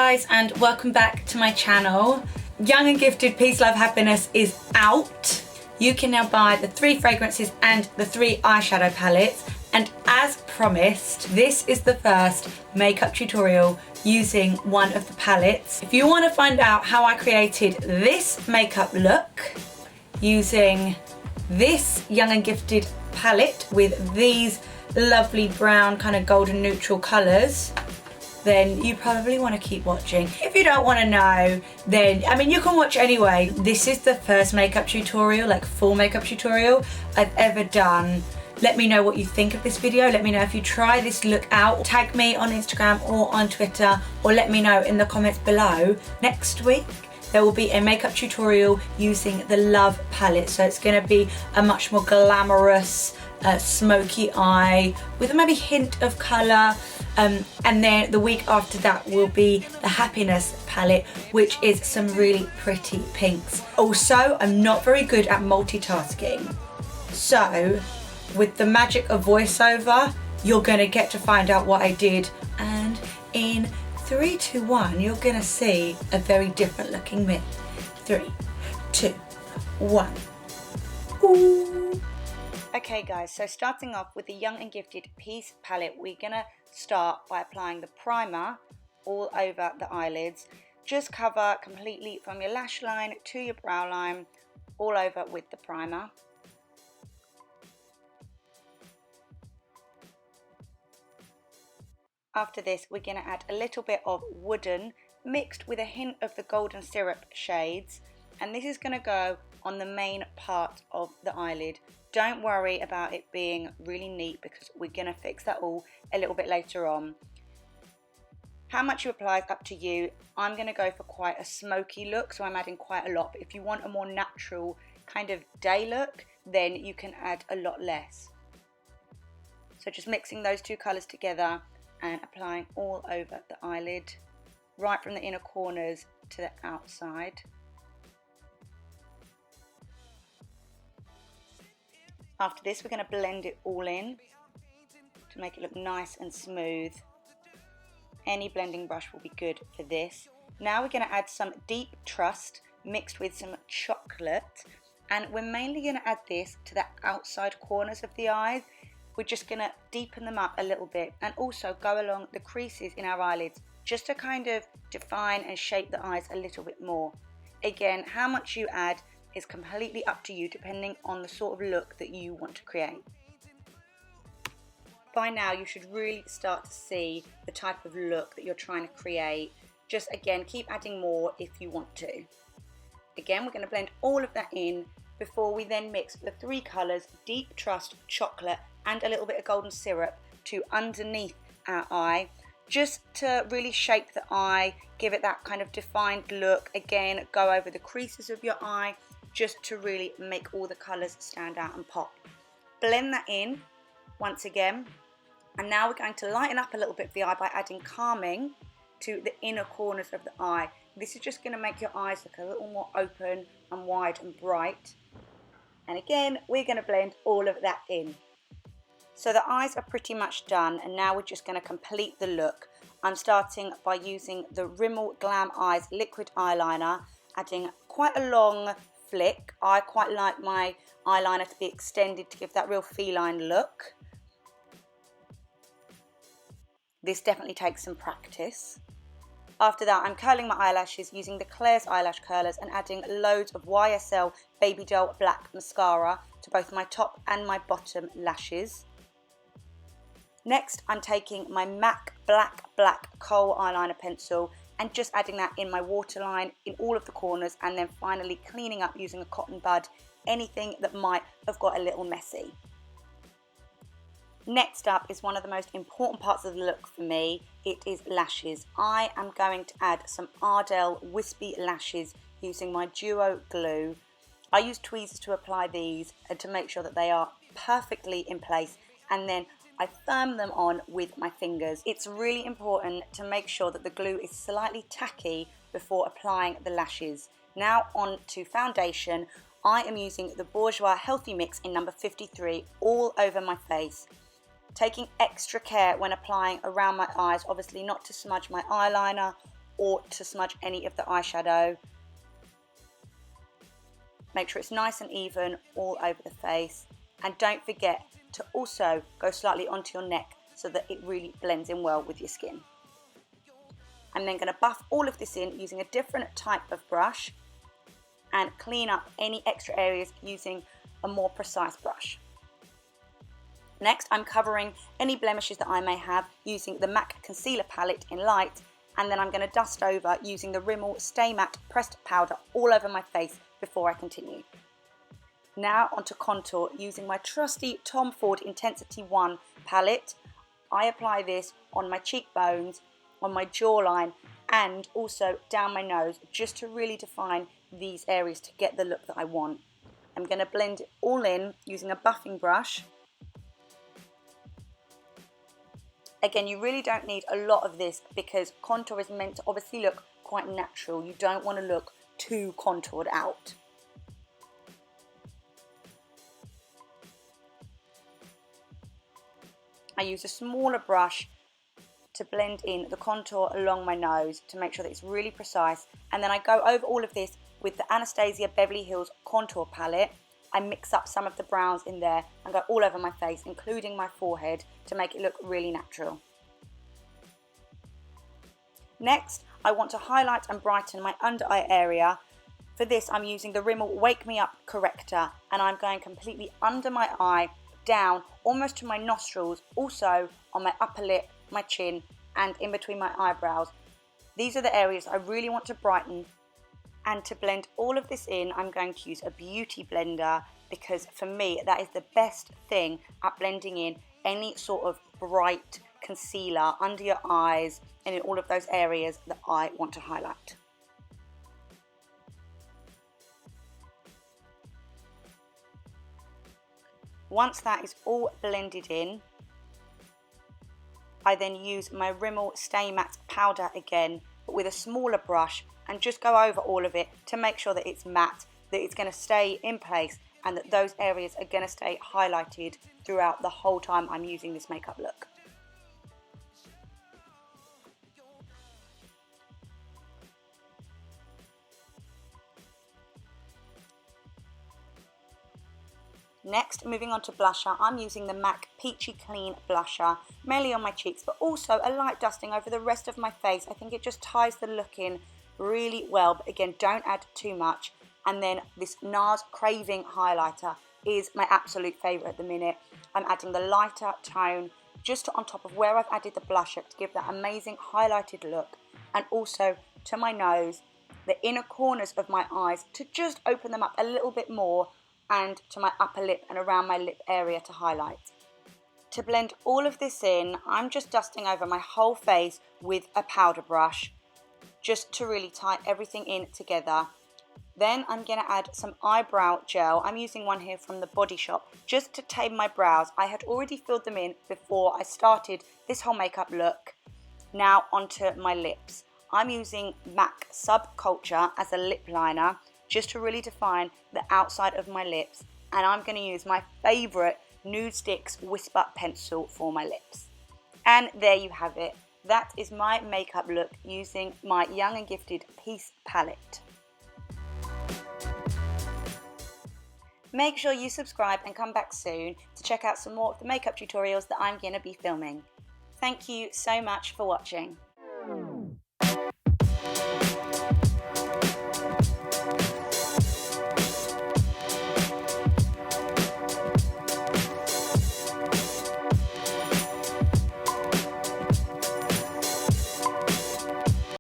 guys, and welcome back to my channel. Young and Gifted Peace, Love, Happiness is out. You can now buy the 3 fragrances and the 3 eyeshadow palettes, and as promised, this is the first makeup tutorial using one of the palettes. If you want to find out how I created this makeup look using this Young and Gifted palette with these lovely brown kind of golden neutral colours, then you probably want to keep watching. If you don't want to know, then I mean, you can watch anyway. This is the first makeup tutorial, like full makeup tutorial I've ever done. Let me know what you think of this video. Let me know if you try this look out. Tag me on Instagram or on Twitter, or let me know in the comments below. Next week there will be a makeup tutorial using the Love palette, so it's going to be a much more glamorous smoky eye with maybe hint of colour, and then the week after that will be the Happiness palette, which is some really pretty pinks. Also, I'm not very good at multitasking, so with the magic of voiceover, you're going to get to find out what I did, and in 3, 2, 1, you're going to see a very different looking me. 3, 2, 1. Ooh. Okay guys, so starting off with the Young and Gifted Peace palette, we're going to start by applying the primer all over the eyelids. Just cover completely from your lash line to your brow line, all over with the primer. After this, we're going to add a little bit of Wooden mixed with a hint of the Golden Syrup shades, and this is going to go on the main part of the eyelid. Don't worry about it being really neat, because we're going to fix that all a little bit later on. How much you apply is up to you. I'm going to go for quite a smoky look, so I'm adding quite a lot, but if you want a more natural kind of day look, then you can add a lot less. So just mixing those 2 colours together and applying all over the eyelid, right from the inner corners to the outside. After this, we're going to blend it all in to make it look nice and smooth. Any blending brush will be good for this. Now we're going to add some Deep Trust mixed with some chocolate, and we're mainly going to add this to the outside corners of the eyes. We're just going to deepen them up a little bit, and also go along the creases in our eyelids just to kind of define and shape the eyes a little bit more. Again, how much you add is completely up to you, depending on the sort of look that you want to create. By now you should really start to see the type of look that you're trying to create. Just again, keep adding more if you want to. Again, we're going to blend all of that in before we then mix the 3 colours, Deep Trust, Chocolate and a little bit of Golden Syrup, to underneath our eye, just to really shape the eye, give it that kind of defined look. Again, go over the creases of your eye just to really make all the colours stand out and pop. Blend that in once again, and now we're going to lighten up a little bit of the eye by adding Calming to the inner corners of the eye. This is just going to make your eyes look a little more open and wide and bright. And again, we're going to blend all of that in. So the eyes are pretty much done, and now we're just going to complete the look. I'm starting by using the Rimmel Glam Eyes liquid eyeliner, adding quite a long flick. I quite like my eyeliner to be extended to give that real feline look. This definitely takes some practice. After that, I'm curling my eyelashes using the Claire's eyelash curlers and adding loads of YSL Baby Doll Black Mascara to both my top and my bottom lashes. Next, I'm taking my MAC Black Kohl eyeliner pencil and just adding that in my waterline in all of the corners, and then finally cleaning up using a cotton bud anything that might have got a little messy. Next up is one of the most important parts of the look for me. It is lashes. I am going to add some Ardell Wispy lashes using my Duo glue. I use tweezers to apply these and to make sure that they are perfectly in place, and then I firm them on with my fingers. It's really important to make sure that the glue is slightly tacky before applying the lashes. Now on to foundation. I am using the Bourjois Healthy Mix in number 53 all over my face. Taking extra care when applying around my eyes, obviously not to smudge my eyeliner or to smudge any of the eyeshadow. Make sure it's nice and even all over the face, and don't forget to also go slightly onto your neck so that it really blends in well with your skin. I'm then going to buff all of this in using a different type of brush and clean up any extra areas using a more precise brush. Next, I'm covering any blemishes that I may have using the MAC Concealer Palette in Light, and then I'm going to dust over using the Rimmel Stay Matte Pressed Powder all over my face before I continue. Now onto contour using my trusty Tom Ford Intensity 1 palette. I apply this on my cheekbones, on my jawline, and also down my nose, just to really define these areas to get the look that I want. I'm going to blend it all in using a buffing brush. Again, you really don't need a lot of this because contour is meant to obviously look quite natural. You don't want to look too contoured out. I use a smaller brush to blend in the contour along my nose to make sure that it's really precise, and then I go over all of this with the Anastasia Beverly Hills contour palette. I mix up some of the browns in there and go all over my face, including my forehead, to make it look really natural. Next, I want to highlight and brighten my under eye area. For this, I'm using the Rimmel Wake Me Up Corrector, and I'm going completely under my eye, down almost to my nostrils, also on my upper lip, my chin, and in between my eyebrows. These are the areas I really want to brighten. And to blend all of this in, I'm going to use a beauty blender, because for me that is the best thing at blending in any sort of bright concealer under your eyes and in all of those areas that I want to highlight. Once that is all blended in, I then use my Rimmel Stay Matte powder again, but with a smaller brush, and just go over all of it to make sure that it's matte, that it's going to stay in place, and that those areas are going to stay highlighted throughout the whole time I'm using this makeup look. Next, moving on to blusher, I'm using the MAC Peachy Clean blusher, mainly on my cheeks, but also a light dusting over the rest of my face. I think it just ties the look in really well, but again, don't add too much. And then this NARS Craving highlighter is my absolute favourite at the minute. I'm adding the lighter tone just on top of where I've added the blusher to give that amazing highlighted look, and also to my nose, the inner corners of my eyes to just open them up a little bit more, and to my upper lip and around my lip area to highlight. To blend all of this in, I'm just dusting over my whole face with a powder brush, just to really tie everything in together. Then I'm going to add some eyebrow gel. I'm using one here from the Body Shop, just to tame my brows. I had already filled them in before I started this whole makeup look. Now onto my lips. I'm using MAC Subculture as a lip liner, just to really define the outside of my lips, and I'm going to use my favourite Nude Sticks Whisper pencil for my lips. And there you have it. That is my makeup look using my Young and Gifted Peace palette. Make sure you subscribe and come back soon to check out some more of the makeup tutorials that I'm going to be filming. Thank you so much for watching.